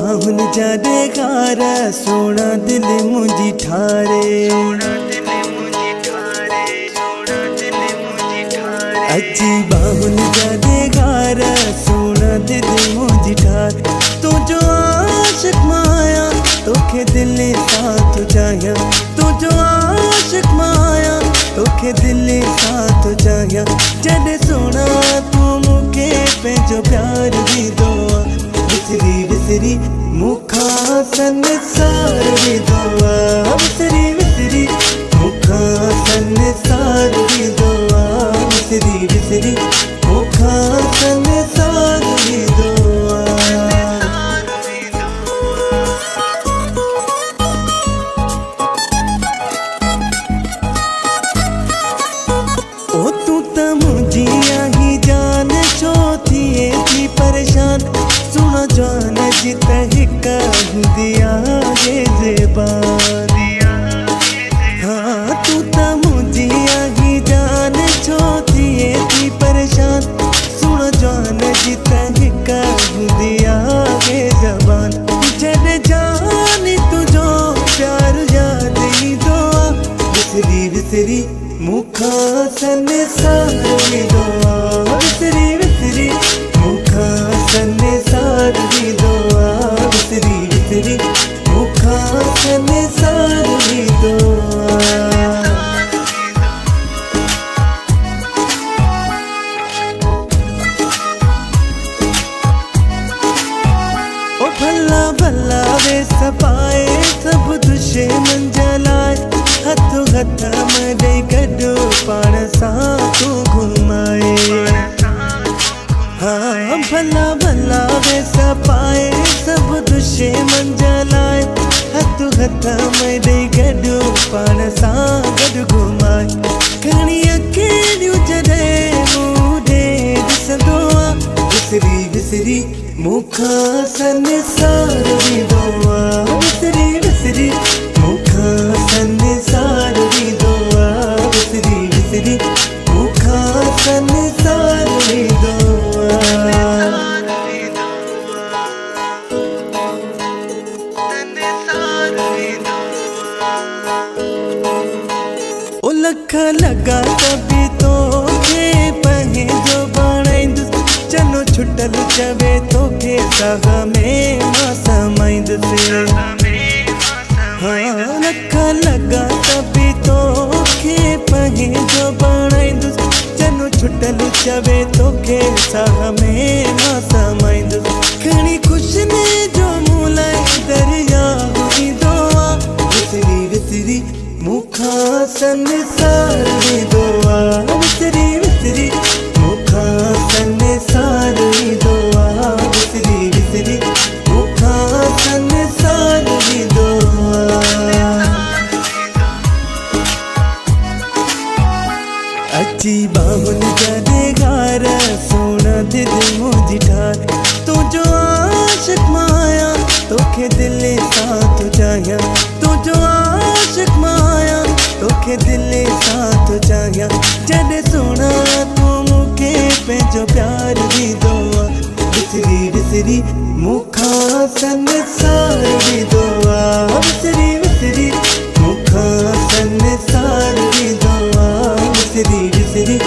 बाहुन जादे गारा सोना दिल मुझी ठारे। अजी बाहुन जादे गारा सोना दिल मुझी ठारे। तू जो आशिक माया तोखे दिल साथ जाया। तू जो आशिक माया तोखे दिल साथ जाया। जॾहिं सोना तू मूंखे पंहिंजो प्यार दी दुआ विसरी विसरी मुखा संसार दी दुआ। विसरी विसरी मुखा संसार दी दुआ। विसरी विसरी मुखा संसार दी दुआ। ओ तू त मुझी ही जान छो थिए थी परेशान। सुनो जान जित हिक दिया ये ज़बान। हाँ तू त मुझी ही जान छो थिए थी परेशान। सुनो जान जित हिक दिया ये ज़बान। जद जानी तुझो प्यार याद ही दुआ। विसरी विसरी मुखा संसार दी दुआ। विसरी विसरी मुखा संसार दी दुआ। विसरी विसरी मुखा संसार दी दुआ। ओ भला भला वे सपाए सब दुश्मन जलाए। हथों हथ में ॾेई गॾु पाण सां तू घुमाए। हाँ भला भला वे सपाए सब दुश्मन जलाए। हथों हथ में ॾेई गॾु पाण सां गॾु घुमाए। घणी अखियूं जॾहिं मूं ॾे ॾिसंदो आ। विसरी विसरी मुखा संसार दी दुआ। विसरी विसरी मुखा संसार दी दुआ। विसरी विसरी मुखा संसार दी दुआ। ओ लख लगा कभी तोखे पंहिंजो बणाईंदुसि। चनो छुटल चवे तोखे साग में मां समाईंदुसि। हाँ लख लगा कभी तोखे पंहिंजो बणाईंदुसि। चनो छुटल चवे तोखे साग में मां समाईंदुसि। घणी खुशनी जो मूं लाइ दरिया ईंदो आ। विसरी विसरी मुखा संसार दी दुआ। विसरी विसरी मुखा संसार दी दुआ। विसरी विसरी मुखा संसार दी दुआ। अची बाहुन जादे गारा सोना दिल मुझी ठार। तू जो आशिक माया तोखे दिल साथ जाया। तू जो आशिक माया तोखे दिल साथ जाया। जॾहिं सोना तू मूंखे पंहिंजो प्यार दी दुआ। विसरी विसरी मुखा संसार दी दुआ। विसरी विसरी मुखा संसार दी दुआ। विसरी विसरी